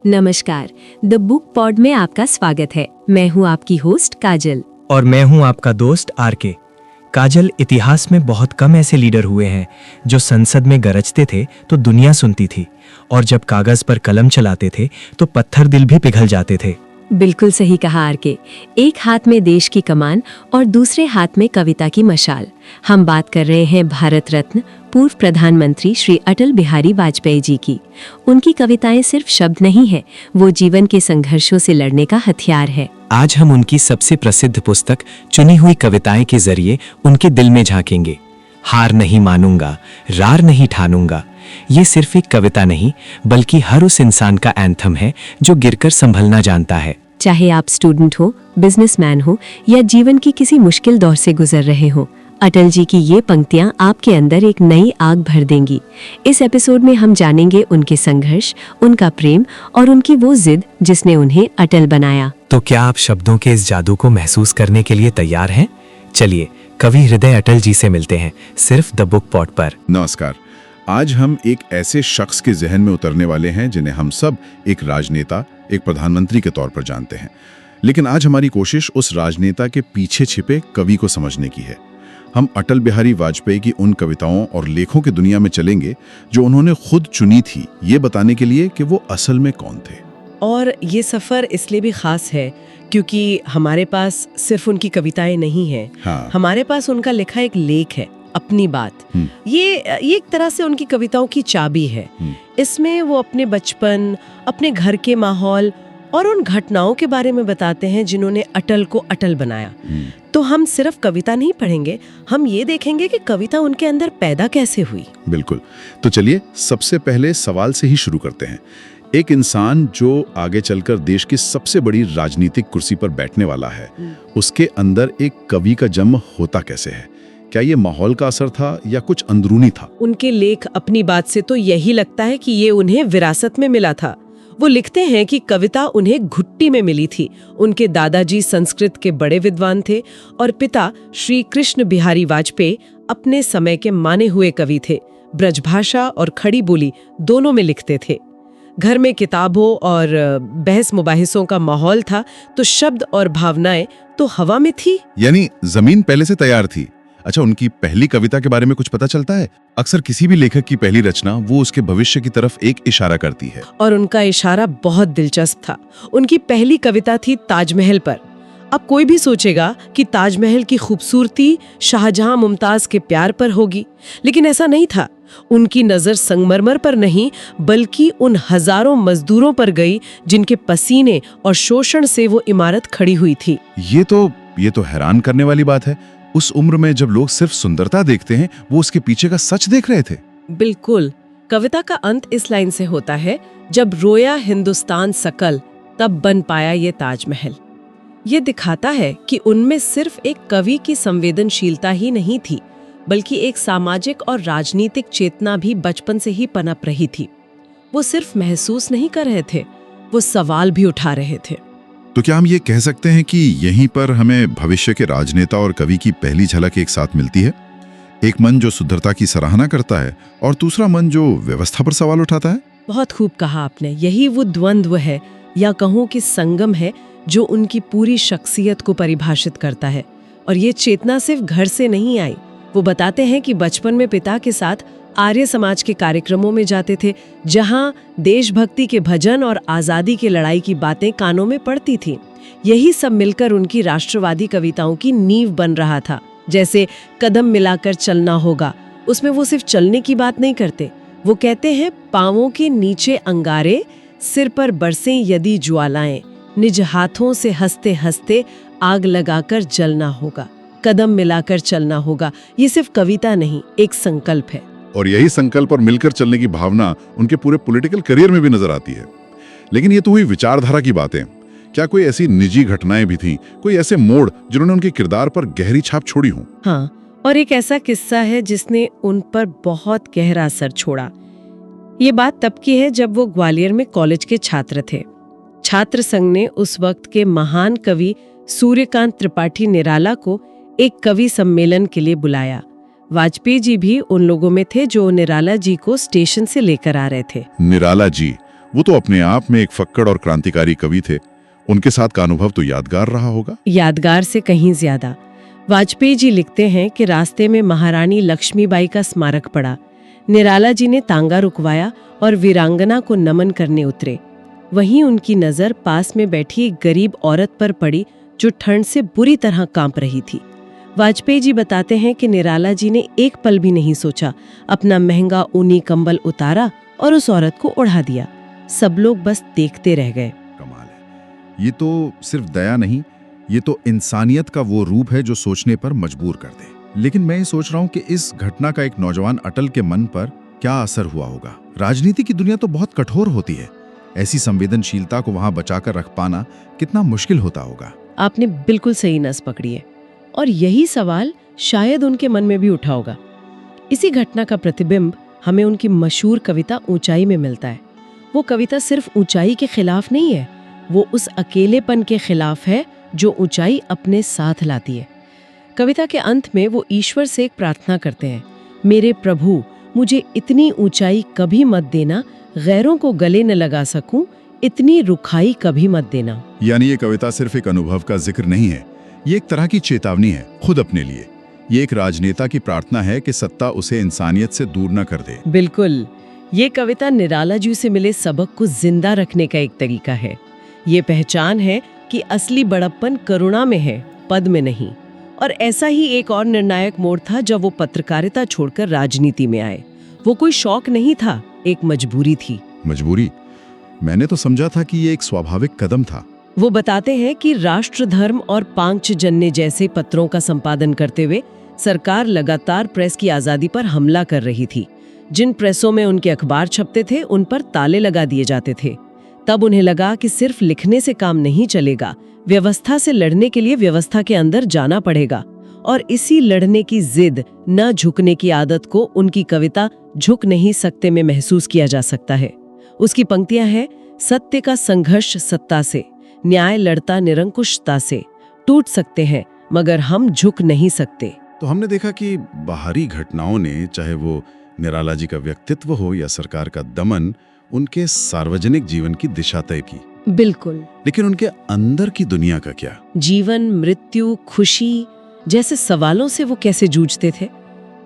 नमस्कार, the book pod में आपका स्वागत है। मैं हूं आपकी होस्ट काजल। और मैं हूं आपका दोस्त आरके। काजल, इतिहास में बहुत कम ऐसे लीडर हुए हैं जो संसद में गरजते थे तो दुनिया सुनती थी, और जब कागज पर कलम चलाते थे तो पत्थर दिल भी पिघल जाते थे। बिल्कुल सही कहा आरके। एक हाथ में देश की कमान और दूसरे हाथ में कविता की मशाल। हम बात कर रहे हैं भारत रत्न पूर्व प्रधानमंत्री श्री अटल बिहारी वाजपेयी जी की। उनकी कविताएं सिर्फ शब्द नहीं है, वो जीवन के संघर्षों से लड़ने का हथियार है। आज हम उनकी सबसे प्रसिद्ध पुस्तक चुनी हुई कविताएं के जरिए उनके दिल में झांकेंगे। हार नहीं मानूंगा, रार नहीं ठानूंगा, ये सिर्फ एक कविता नहीं बल्कि हर उस इंसान का एंथम है जो गिरकर संभलना जानता है। चाहे आप स्टूडेंट हो, बिजनेसमैन हो या जीवन की किसी मुश्किल दौर से गुजर रहे हो, अटल जी की ये पंक्तियां आपके अंदर एक नई आग भर देंगी। इस एपिसोड में हम जानेंगे उनके संघर्ष, उनका प्रेम और उनकी वो जिद जिसने उन्हें अटल बनाया। तो क्या आप शब्दों के इस जादू को महसूस करने के लिए तैयार हैं? चलिए कवि हृदय अटल जी से मिलते हैं, सिर्फ द बुक पॉड पर। नमस्कार। आज हम एक ऐसे शख्स के जहन में उतरने वाले हैं जिन्हें हम सब एक राजनेता, एक प्रधानमंत्री के तौर पर जानते हैं। लेकिन आज हमारी कोशिश उस राजनेता के पीछे छिपे कवि को समझने की है। हम अटल बिहारी वाजपेयी की उन कविताओं और लेखों की दुनिया में चलेंगे जो उन्होंने खुद चुनी थी, ये बताने के लिए कि वो असल में कौन थे। और ये सफ़र इसलिए भी ख़ास है क्योंकि हमारे पास सिर्फ उनकी कविताएं नहीं हैं। हाँ। हमारे पास उनका लिखा एक लेख है, अपनी बात। ये एक तरह से उनकी कविताओं की चाबी है। इसमें वो अपने बचपन, अपने घर के माहौल और उन घटनाओं के बारे में बताते हैं जिन्होंने अटल को अटल बनाया। तो हम सिर्फ कविता नहीं पढ़ेंगे, हम ये देखेंगे कि कविता उनके अंदर पैदा कैसे हुई। बिल्कुल। तो चलिए सबसे पहले सवाल से ही शुरू करते हैं। एक इंसान जो आगे चलकर देश की सबसे बड़ी राजनीतिक कुर्सी पर बैठने वाला है, उसके अंदर एक कवि का जन्म होता कैसे है? क्या ये माहौल का असर था या कुछ अंदरूनी था? उनके लेख अपनी बात से तो यही लगता है कि ये उन्हें विरासत में मिला था। वो लिखते हैं कि कविता उन्हें घुट्टी में मिली थी। उनके दादाजी संस्कृत के बड़े विद्वान थे और पिता श्री कृष्ण बिहारी वाजपेयी अपने समय के माने हुए कवि थे। ब्रजभाषा और खड़ी बोली दोनों में लिखते थे। घर में किताबों और बहस मुबाहिसों का माहौल था, तो शब्द और भावनाएं तो हवा में थी। यानी जमीन पहले से तैयार थी। अच्छा, उनकी पहली कविता के बारे में कुछ पता चलता है? अक्सर किसी भी लेखक की पहली रचना वो उसके भविष्य की तरफ एक इशारा करती है, और उनका इशारा बहुत दिलचस्प था। उनकी पहली कविता थी ताजमहल पर। अब कोई भी सोचेगा कि ताजमहल की खूबसूरती शाहजहां मुमताज के प्यार पर होगी, लेकिन ऐसा नहीं था। उनकी नजर संगमरमर पर नहीं बल्कि उन हजारों मजदूरों पर गई जिनके पसीने और शोषण से वो इमारत खड़ी हुई थी। ये तो हैरान करने वाली बात है। उस उम्र में जब लोग सिर्फ सुंदरता देखते हैं, वो उसके पीछे का सच देख रहे थे। बिल्कुल। कविता का अंत इस लाइन से होता है, जब रोया हिंदुस्तान सकल तब बन पाया ये ताजमहल। ये दिखाता है कि उनमें सिर्फ एक कवि की संवेदनशीलता ही नहीं थी, बल्कि एक सामाजिक और राजनीतिक चेतना भी बचपन से ही पनप रही थी। वो सिर्फ महसूस नहीं कर रहे थे, वो सवाल भी उठा रहे थे। तो क्या हम ये कह सकते हैं कि यहीं पर हमें भविष्य के राजनेता और कवि की पहली झलक एक साथ मिलती है? एक मन जो शुद्धता की सराहना करता है और दूसरा मन जो व्यवस्था पर सवाल उठाता है। बहुत खूब कहा आपने। यही वो द्वंद्व है, या कहूँ कि संगम है, जो उनकी पूरी शख्सियत को परिभाषित करता है। और ये चेतना सिर्फ घर से नहीं आई। वो बताते हैं कि बचपन में पिता के साथ आर्य समाज के कार्यक्रमों में जाते थे, जहां देशभक्ति के भजन और आज़ादी की लड़ाई की बातें कानों में पड़ती थीं। यही सब मिलकर उनकी राष्ट्रवादी कविताओं की नींव बन रहा था। जैसे कदम मिलाकर चलना होगा, उसमें वो सिर्फ चलने की बात नहीं करते। वो कहते हैं, पांवों के नीचे अंगारे, सिर पर बरसें यदि ज्वालाएं, निज हाथों से हंसते हंसते आग लगाकर जलना होगा। कदम मिलाकर चलना होगा, ये सिर्फ कविता नहीं, एक संकल्प है। और यही संकल्प और मिलकर चलने की भावना उनके पूरे पॉलिटिकल करियर में भी नजर आती है। लेकिन ये तो हुई विचारधारा की बातें। क्या कोई ऐसी निजी घटनाएं भी थीं, कोई ऐसे मोड़ जिन्होंने उनके किरदार पर गहरी छाप छोड़ी हो? हाँ, और एक ऐसा किस्सा है जिसने उन पर बहुत गहरा असर छोड़ा। ये बात तब की है जब वो ग्वालियर में कॉलेज के छात्र थे। छात्र संघ ने उस वक्त के महान कवि सूर्यकांत त्रिपाठी निराला को एक कवि सम्मेलन के लिए बुलाया। वाजपेयी जी भी उन लोगों में थे जो निराला जी को स्टेशन से लेकर आ रहे थे। निराला जी, वो तो अपने आप में एक फक्कड़ और क्रांतिकारी कवि थे। उनके साथ का अनुभव तो यादगार रहा होगा। यादगार से कहीं ज्यादा। वाजपेयी जी लिखते हैं कि रास्ते में महारानी लक्ष्मीबाई का स्मारक पड़ा। निराला जी ने तांगा रुकवाया और वीरांगना को नमन करने उतरे। वहीं उनकी नजर पास में बैठी एक गरीब औरत पर पड़ी जो ठंड से बुरी तरह कांप रही थी। वाजपेयी जी बताते हैं कि निराला जी ने एक पल भी नहीं सोचा, अपना महंगा ऊनी कंबल उतारा और उस औरत को ओढ़ा दिया। सब लोग बस देखते रह गए। कमाल है। ये तो सिर्फ दया नहीं, ये तो इंसानियत का वो रूप है जो सोचने पर मजबूर कर दे। लेकिन मैं ये सोच रहा हूँ कि इस घटना का एक नौजवान अटल के मन पर क्या असर हुआ होगा। राजनीति की दुनिया तो बहुत कठोर होती है। ऐसी संवेदनशीलता को वहां बचाकर रख पाना कितना मुश्किल होता होगा। आपने बिल्कुल सही नस पकड़ी है, और यही सवाल शायद उनके मन में भी उठा होगा। इसी घटना का प्रतिबिंब हमें उनकी मशहूर कविता ऊंचाई में मिलता है। वो कविता सिर्फ ऊंचाई के खिलाफ नहीं है, वो उस अकेलेपन के खिलाफ है जो ऊंचाई अपने साथ लाती है। कविता के अंत में वो ईश्वर से एक प्रार्थना करते हैं, मेरे प्रभु मुझे इतनी ऊंचाई कभी मत देना, गैरों को गले न लगा सकूं, इतनी रुखाई कभी मत देना। यानी ये कविता सिर्फ एक अनुभव का जिक्र नहीं है, ये एक तरह की चेतावनी है खुद अपने लिए। ये एक राजनेता की प्रार्थना है कि सत्ता उसे इंसानियत से दूर न कर दे। बिल्कुल, ये कविता निराला जी से मिले सबक को जिंदा रखने का एक तरीका है। ये पहचान है कि असली बड़प्पन करुणा में है, पद में नहीं। और ऐसा ही एक और निर्णायक मोड़ था जब वो पत्रकारिता छोड़कर राजनीति में आए। वो कोई शौक नहीं था, एक मजबूरी थी। मजबूरी? मैंने तो समझा था कि ये एक स्वाभाविक कदम था। वो बताते हैं कि राष्ट्र धर्म और पांचजन्य जैसे पत्रों का संपादन करते हुए सरकार लगातार प्रेस की आजादी पर हमला कर रही थी। जिन प्रेसों में उनके अखबार छपते थे उन पर ताले लगा दिए जाते थे। तब उन्हें लगा कि सिर्फ लिखने से काम नहीं चलेगा, व्यवस्था से लड़ने के लिए व्यवस्था के अंदर जाना पड़ेगा। और इसी लड़ने की जिद, न झुकने की आदत को उनकी कविता झुक नहीं सकते में महसूस किया जा सकता है। उसकी पंक्तियां हैं, सत्य का संघर्ष सत्ता से, न्याय लड़ता निरंकुशता से, टूट सकते हैं मगर हम झुक नहीं सकते। तो हमने देखा कि बाहरी घटनाओं ने, चाहे वो निराला जी का व्यक्तित्व हो या सरकार का दमन, उनके सार्वजनिक जीवन की दिशा तय की। बिल्कुल। लेकिन उनके अंदर की दुनिया का क्या? जीवन, मृत्यु, खुशी जैसे सवालों से वो कैसे जूझते थे?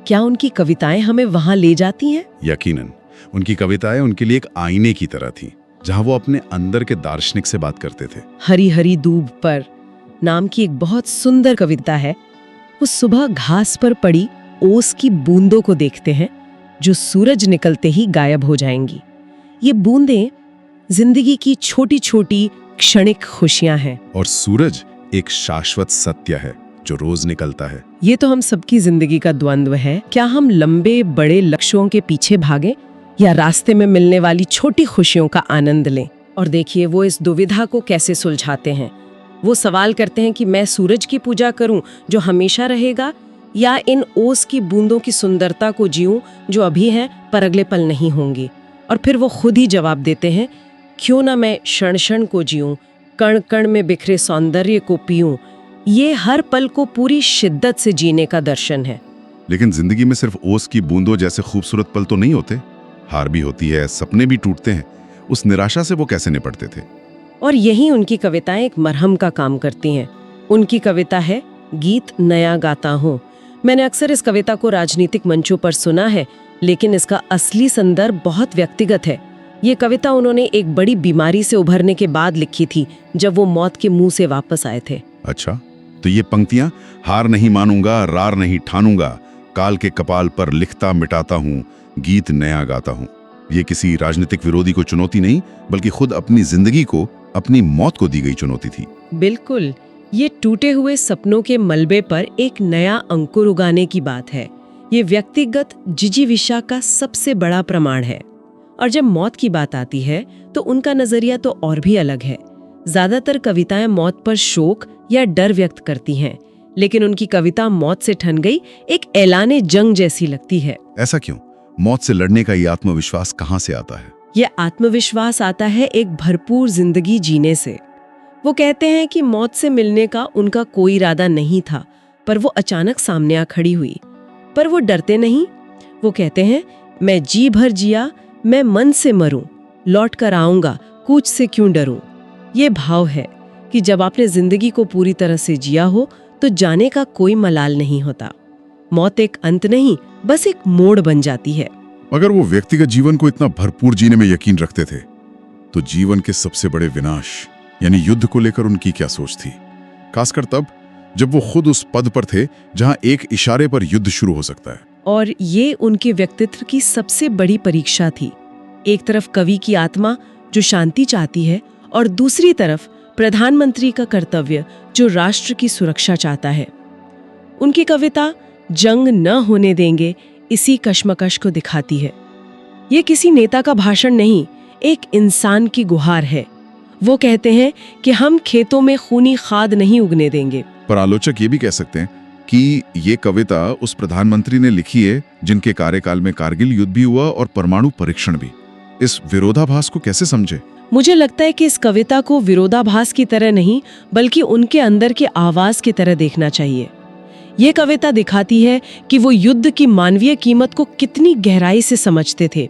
क्या उनकी कविताएं हमें वहां ले जाती हैं? यकीनन उनकी कविताएं उनके लिए एक आईने की तरह थी, जहां वो अपने अंदर के दार्शनिक से बात करते थे। हरी हरी दूब पर नाम की एक बहुत सुंदर कविता है। वो सुबह घास पर पड़ी ओस की बूंदों को देखते हैं जो सूरज निकलते ही गायब हो जाएंगी। ये बूंदें जिंदगी की छोटी छोटी क्षणिक खुशियां हैं। और सूरज एक शाश्वत सत्य है जो रोज निकलता है। ये तो हम सबकी जिंदगी का द्वंद्व है। क्या हम लंबे बड़े लक्ष्यों के पीछे भागें या रास्ते में मिलने वाली छोटी खुशियों का आनंद लें? और देखिए वो इस दुविधा को कैसे सुलझाते हैं। वो सवाल करते हैं कि मैं सूरज की पूजा करूं जो हमेशा रहेगा, या इन ओस की बूंदों की सुंदरता को जीऊं जो अभी है पर अगले पल नहीं होंगी। और फिर वो खुद ही जवाब देते हैं, क्यों ना मैं क्षण क्षण को जीऊं, कण कण में बिखरे सौंदर्य को पीऊं। ये हर पल को पूरी शिद्दत से जीने का दर्शन है। लेकिन जिंदगी में सिर्फ ओस की बूंदों जैसे खूबसूरत पल तो नहीं होते, हार भी होती है, सपने भी टूटते हैं। उस निराशा से वो कैसे निपटते थे? और यही उनकी कविताएं एक मरहम का काम करती हैं। उनकी कविता है गीत नया गाता हूँ। मैंने अक्सर इस कविता को राजनीतिक मंचों पर सुना है, लेकिन इसका असली संदर्भ बहुत व्यक्तिगत है। ये कविता उन्होंने एक बड़ी बीमारी से उभरने के बाद लिखी थी, जब वो मौत के मुंह से वापस आए थे। अच्छा, तो ये पंक्तियां, हार नहीं मानूंगा, रार नहीं ठानूंगा, काल के कपाल पर लिखता मिटाता हूँ, गीत नया गाता हूँ, ये किसी राजनीतिक विरोधी को चुनौती नहीं, बल्कि खुद अपनी जिंदगी को, अपनी मौत को दी गई चुनौती थी। बिल्कुल, ये टूटे हुए सपनों के मलबे पर एक नया अंकुर उगाने की बात है। ये व्यक्तिगत जिजीविषा का सबसे बड़ा प्रमाण है। और जब मौत की बात आती है तो उनका नजरिया तो और भी अलग है। ज्यादातर कविताएं मौत पर शोक या डर व्यक्त करती हैं, लेकिन उनकी कविता मौत से ठन गई एक ऐलाने जंग जैसी लगती है। ऐसा क्यों? मौत से लड़ने का ये आत्मविश्वास कहाँ से आता है? ये आत्मविश्वास आता है एक भरपूर जिंदगी जीने से। वो कहते हैं कि मौत से मिलने का उनका कोई इरादा नहीं था, पर वो अचानक सामने आ खड़ी हुई। पर वो डरते नहीं। वो कहते हैं, मैं जी भर जिया, मैं मन से मरूं, लौट कर आऊंगा, कूच से क्यों डरूं। ये भाव है कि जब आपने जिंदगी को पूरी तरह से जिया हो तो जाने का कोई मलाल नहीं होता। मौत एक अंत नहीं, बस एक मोड़ बन जाती है। अगर वो व्यक्तिगत जीवन को इतना भरपूर जीने में यकीन रखते थे तो जीवन के सबसे बड़े विनाश यानी युद्ध को लेकर उनकी क्या सोच थी, खासकर तब जब वो खुद उस पद पर थे जहां एक इशारे पर युद्ध शुरू हो सकता है। और ये उनके व्यक्तित्व की सबसे बड़ी परीक्षा थी। एक तरफ कवि की आत्मा जो शांति चाहती है और दूसरी तरफ प्रधानमंत्री का कर्तव्य जो राष्ट्र की सुरक्षा चाहता है। उनकी कविता जंग न होने देंगे इसी कश्मकश को दिखाती है। ये किसी नेता का भाषण नहीं, एक इंसान की गुहार है। वो कहते हैं कि हम खेतों में खूनी खाद नहीं उगने देंगे। पर आलोचक ये भी कह सकते हैं कि ये कविता उस प्रधानमंत्री ने लिखी है जिनके कार्यकाल में कारगिल युद्ध भी हुआ और परमाणु परीक्षण भी। इस विरोधाभास को कैसे समझे? मुझे लगता है कि इस कविता को विरोधाभास की तरह नहीं बल्कि उनके अंदर की आवाज की तरह देखना चाहिए। ये कविता दिखाती है कि वो युद्ध की मानवीय कीमत को कितनी गहराई से समझते थे।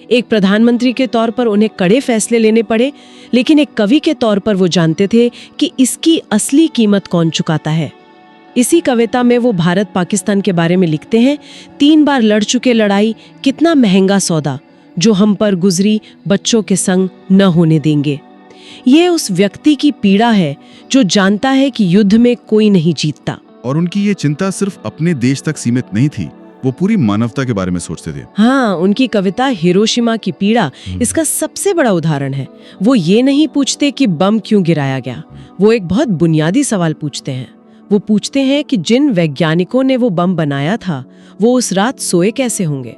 एक प्रधानमंत्री के तौर पर उन्हें कड़े फैसले लेने पड़े, लेकिन एक कवि के तौर पर वो जानते थे कि इसकी असली कीमत कौन चुकाता है। इसी कविता में वो भारत पाकिस्तान के बारे में लिखते हैं, 3 बार लड़ चुके लड़ाई, कितना महंगा सौदा, जो हम पर गुजरी बच्चों के संग न होने देंगे। ये उस व्यक्ति की पीड़ा है जो जानता है कि युद्ध में कोई नहीं जीतता। और उनकी ये चिंता सिर्फ अपने देश तक सीमित नहीं थी, वो पूरी मानवता के बारे में सोचते थे। हाँ, उनकी कविता हिरोशिमा की पीड़ा इसका सबसे बड़ा उदाहरण है। वो ये नहीं पूछते कि बम क्यों गिराया गया, वो एक बहुत बुनियादी सवाल पूछते हैं। वो पूछते हैं कि जिन वैज्ञानिकों ने वो बम बनाया था वो उस रात सोए कैसे होंगे।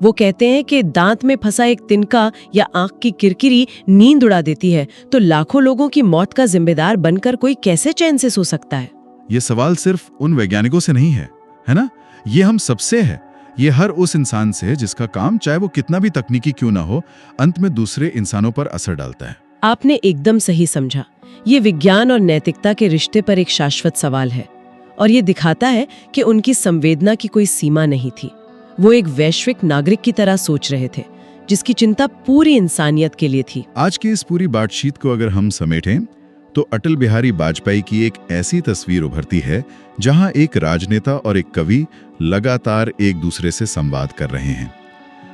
वो कहते हैं कि दांत में फंसा एक तिनका या आंख की किरकिरी नींद उड़ा देती है, तो लाखों लोगों की मौत का जिम्मेदार बनकर कोई कैसे चैन से सो सकता है। ये सवाल सिर्फ उन वैज्ञानिकों से नहीं है ना? ये हम सबसे है। ये हर उस इंसान से है जिसका काम, चाहे वो कितना भी तकनीकी क्यों ना हो, अंत में दूसरे इंसानों पर असर डालता है। आपने एकदम सही समझा। ये विज्ञान और नैतिकता के रिश्ते पर एक शाश्वत सवाल है और ये दिखाता है कि उनकी संवेदना की कोई सीमा नहीं थी। वो एक वैश्विक नागरिक की तरह सोच रहे थे जिसकी चिंता पूरी इंसानियत के लिए थी। आज की इस पूरी बातचीत को अगर हम समेटें तो अटल बिहारी वाजपेयी की एक ऐसी तस्वीर उभरती है जहां एक राजनेता और एक कवि लगातार एक दूसरे से संवाद कर रहे हैं।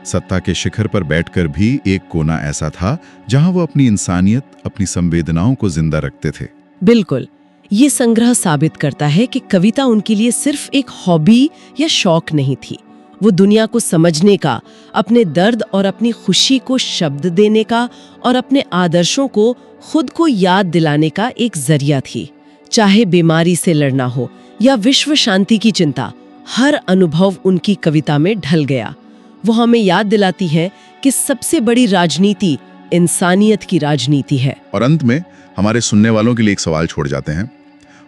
सत्ता के शिखर पर बैठकर भी एक कोना ऐसा था जहां वो अपनी इंसानियत, अपनी संवेदनाओं को जिंदा रखते थे। बिल्कुल, ये संग्रह साबित करता है कि कविता उनके लिए सिर्फ एक हॉबी या शौक नहीं थी। वो दुनिया को समझने का, अपने दर्द और अपनी खुशी को शब्द देने का और अपने आदर्शों को खुद को याद दिलाने का एक जरिया थी। चाहे बीमारी से लड़ना हो या विश्व शांति की चिंता, हर अनुभव उनकी कविता में ढल गया। वो हमें याद दिलाती है कि सबसे बड़ी राजनीति इंसानियत की राजनीति है। और अंत में हमारे सुनने वालों के लिए एक सवाल छोड़ जाते हैं।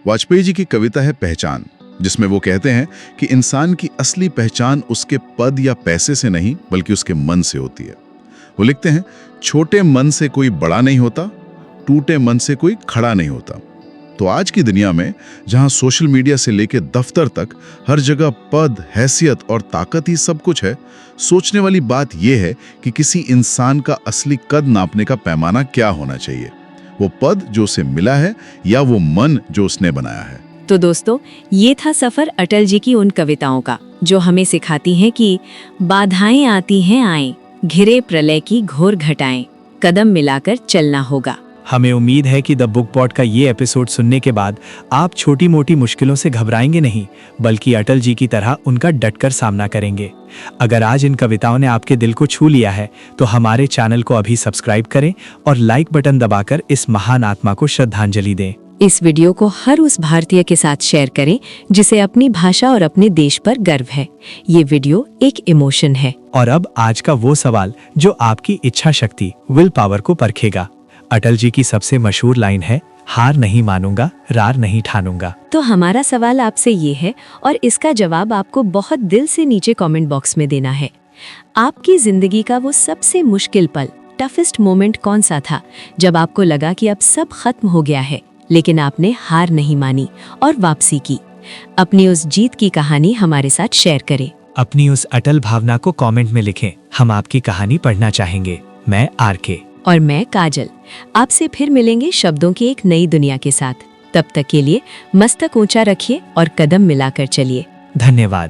वाजपेयी जी की कविता है पहचान, जिसमें वो कहते हैं कि इंसान की असली पहचान उसके पद या पैसे से नहीं बल्कि उसके मन से होती है। वो लिखते हैं, छोटे मन से कोई बड़ा नहीं होता, टूटे मन से कोई खड़ा नहीं होता। तो आज की दुनिया में जहां सोशल मीडिया से लेकर दफ्तर तक हर जगह पद, हैसियत और ताकत ही सब कुछ है, सोचने वाली बात यह है कि किसी इंसान का असली कद नापने का पैमाना क्या होना चाहिए, वो पद जो उसे मिला है या वो मन जो उसने बनाया है। तो दोस्तों, ये था सफर अटल जी की उन कविताओं का जो हमें सिखाती हैं कि बाधाएं आती हैं आएं, घिरे प्रलय की घोर घटाएं, कदम मिलाकर चलना होगा। हमें उम्मीद है कि द बुक पॉट का ये एपिसोड सुनने के बाद आप छोटी मोटी मुश्किलों से घबराएंगे नहीं, बल्कि अटल जी की तरह उनका डटकर सामना करेंगे। अगर आज इन कविताओं ने आपके दिल को छू लिया है तो हमारे चैनल को अभी सब्सक्राइब करें और लाइक बटन दबाकर इस महान आत्मा को श्रद्धांजलि दें। इस वीडियो को हर उस भारतीय के साथ शेयर करें जिसे अपनी भाषा और अपने देश पर गर्व है। ये वीडियो एक इमोशन है। और अब आज का वो सवाल जो आपकी इच्छा शक्ति, विल पावर को परखेगा। अटल जी की सबसे मशहूर लाइन है, हार नहीं मानूंगा, रार नहीं ठानूंगा। तो हमारा सवाल आपसे ये है और इसका जवाब आपको बहुत दिल से नीचे कमेंट बॉक्स में देना है। आपकी जिंदगी का वो सबसे मुश्किल पल, टफेस्ट मोमेंट कौन सा था जब आपको लगा कि अब सब खत्म हो गया है, लेकिन आपने हार नहीं मानी और वापसी की। अपनी उस जीत की कहानी हमारे साथ शेयर करें। अपनी उस अटल भावना को कमेंट में लिखें, हम आपकी कहानी पढ़ना चाहेंगे। मैं आरके। और मैं काजल। आपसे फिर मिलेंगे शब्दों की एक नई दुनिया के साथ। तब तक के लिए मस्तक ऊंचा रखिए और कदम मिलाकर चलिए। धन्यवाद।